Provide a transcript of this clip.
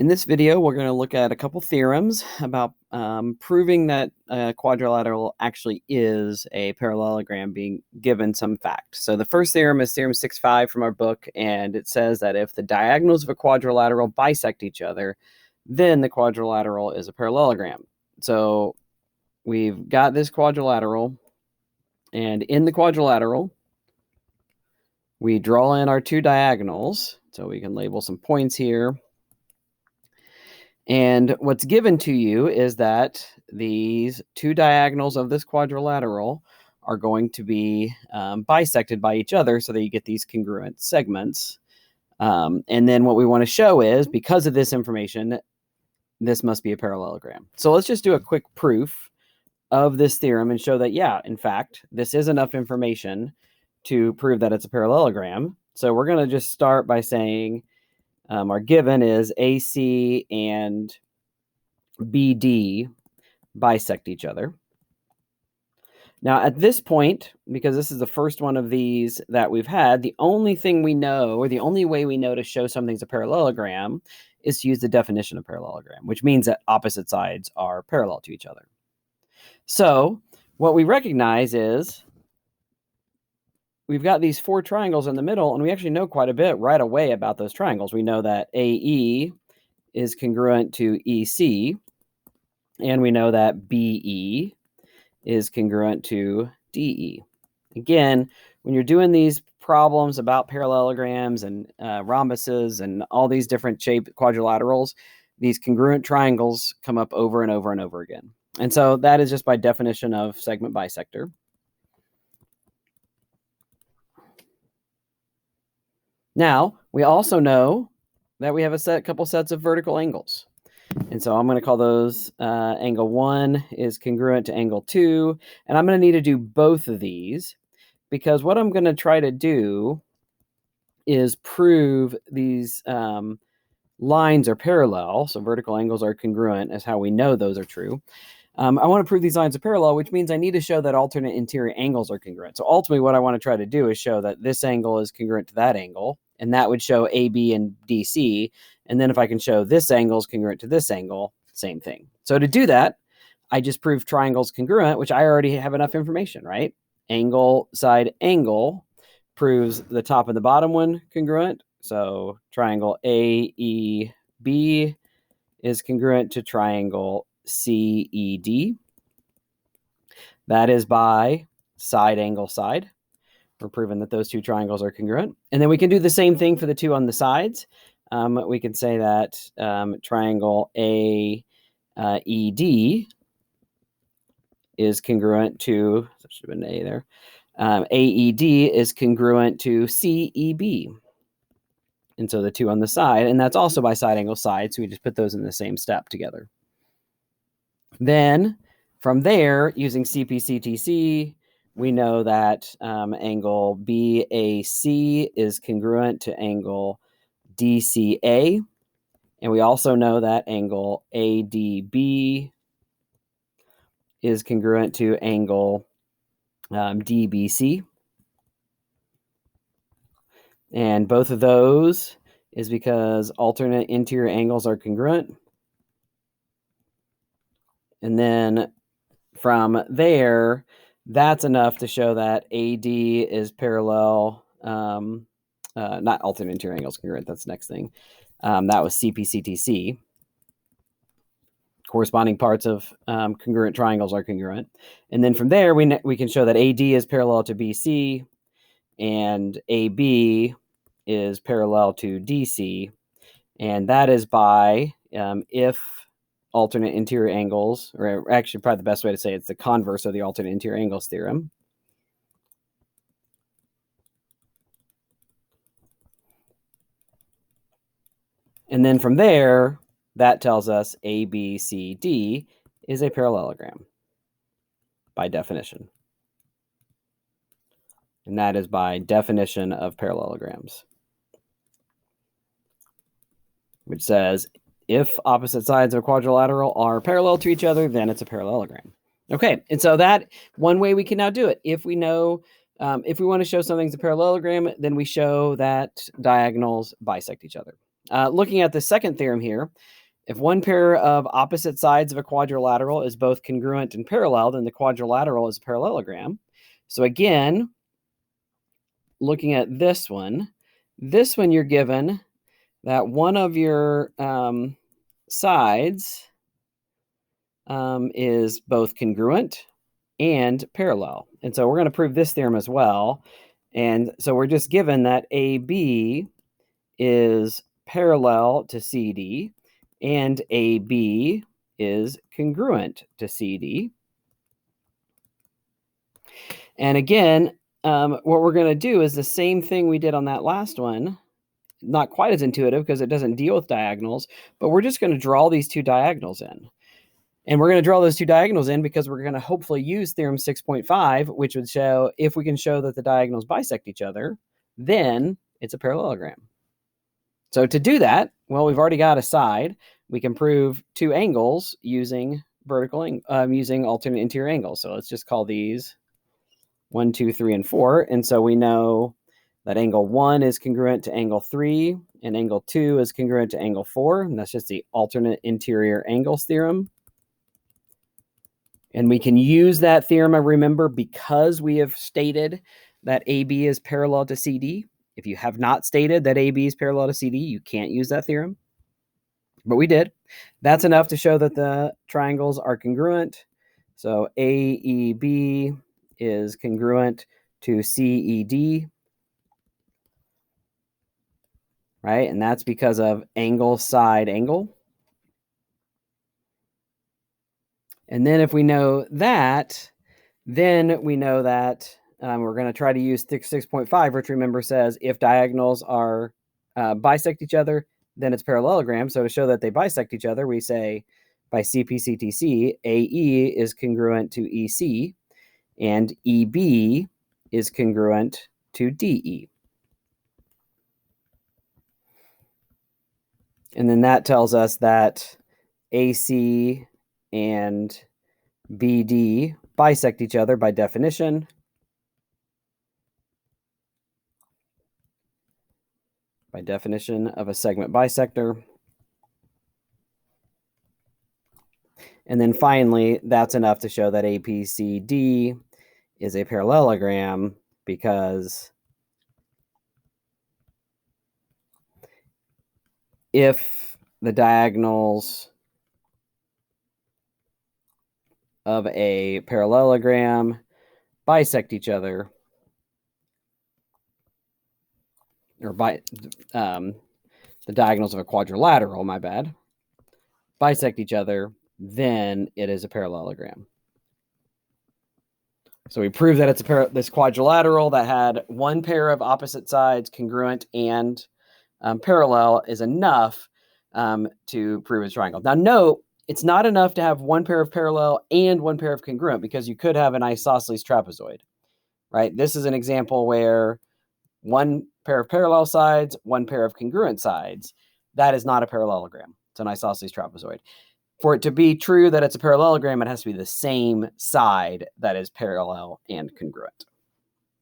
In this video, we're going to look at a couple theorems about proving that a quadrilateral actually is a parallelogram being given some fact. So the first theorem is theorem 6.5 from our book, and it says that if the diagonals of a quadrilateral bisect each other, then the quadrilateral is a parallelogram. So we've got this quadrilateral, and in the quadrilateral, we draw in our two diagonals. So we can label some points here. And what's given to you is that these two diagonals of this quadrilateral are going to be bisected by each other so that you get these congruent segments. And then what we want to show is, because of this information, this must be a parallelogram. So let's just do a quick proof of this theorem and show that, yeah, in fact, this is enough information to prove that it's a parallelogram. So we're going to just start by saying, our given is AC and BD bisect each other. Now, at this point, because this is the first one of these that we've had, the only thing we know, or the only way we know to show something's a parallelogram, is to use the definition of parallelogram, which means that opposite sides are parallel to each other. So what we recognize is we've got these four triangles in the middle, and we actually know quite a bit right away about those triangles. We know that AE is congruent to EC, and we know that BE is congruent to DE. Again, when you're doing these problems about parallelograms and rhombuses and all these different shaped quadrilaterals, these congruent triangles come up over and over and over again. And so that is just by definition of segment bisector. Now, we also know that we have a couple sets of vertical angles. And so I'm going to call those angle 1 is congruent to angle 2. And I'm going to need to do both of these, because what I'm going to try to do is prove these lines are parallel. So vertical angles are congruent, as how we know those are true. I want to prove these lines are parallel, which means I need to show that alternate interior angles are congruent. So ultimately what I want to try to do is show that this angle is congruent to that angle, and that would show AB and DC. And then if I can show this angle is congruent to this angle, same thing. So to do that, I just proved triangles congruent, which I already have enough information, right? Angle, side, angle proves the top and the bottom one congruent. So triangle AEB is congruent to triangle CED. That is by side, angle, side. We're proving that those two triangles are congruent. And then we can do the same thing for the two on the sides. We can say that triangle AED is congruent to, that should have been A there, AED is congruent to CEB. And so the two on the side, and that's also by side, angle, side. So we just put those in the same step together. Then from there, using CPCTC, we know that angle BAC is congruent to angle DCA. And we also know that angle ADB is congruent to angle DBC. And both of those is because alternate interior angles are congruent. And then from there, that's enough to show that AD is parallel, not alternate interior angles congruent, that's the next thing. That was CPCTC. Corresponding parts of congruent triangles are congruent. And then from there, we can show that AD is parallel to BC, and AB is parallel to DC. And that is by if alternate interior angles, or actually probably the best way to say it's the converse of the alternate interior angles theorem. And then from there, that tells us ABCD is a parallelogram by definition. And that is by definition of parallelograms, which says if opposite sides of a quadrilateral are parallel to each other, then it's a parallelogram. Okay, and so that one way we can now do it. If we know, if we want to show something's a parallelogram, then we show that diagonals bisect each other. looking at the second theorem here, if one pair of opposite sides of a quadrilateral is both congruent and parallel, then the quadrilateral is a parallelogram. So again, looking at this one you're given that one of your sides is both congruent and parallel. And so we're going to prove this theorem as well. And so we're just given that AB is parallel to CD and AB is congruent to CD. And again, what we're going to do is the same thing we did on that last one. Not quite as intuitive because it doesn't deal with diagonals, but we're just going to draw these two diagonals in. And we're going to draw those two diagonals in because we're going to hopefully use theorem 6.5, which would show if we can show that the diagonals bisect each other, then it's a parallelogram. So to do that, well, we've already got a side. We can prove two angles using using alternate interior angles. So let's just call these 1, 2, 3, and 4. And so we know that angle 1 is congruent to angle 3, and angle 2 is congruent to angle 4. And that's just the alternate interior angles theorem. And we can use that theorem, I remember, because we have stated that AB is parallel to CD. If you have not stated that AB is parallel to CD, you can't use that theorem. But we did. That's enough to show that the triangles are congruent. So AEB is congruent to CED, right? And that's because of angle side angle. And then if we know that, then we know that we're going to try to use 6.5, which remember says if diagonals are bisect each other, then it's parallelogram. So to show that they bisect each other, we say by CPCTC, AE is congruent to EC, and EB is congruent to DE. And then that tells us that AC and BD bisect each other by definition. By definition of a segment bisector. And then finally, that's enough to show that APCD is a parallelogram because if the diagonals of a parallelogram bisect each other, or the diagonals of a quadrilateral, my bad, bisect each other, then it is a parallelogram. So we proved that it's this quadrilateral that had one pair of opposite sides congruent and parallel is enough to prove it's triangle. Now note, it's not enough to have one pair of parallel and one pair of congruent because you could have an isosceles trapezoid, right? This is an example where one pair of parallel sides, one pair of congruent sides. That is not a parallelogram. It's an isosceles trapezoid. For it to be true that it's a parallelogram, it has to be the same side that is parallel and congruent.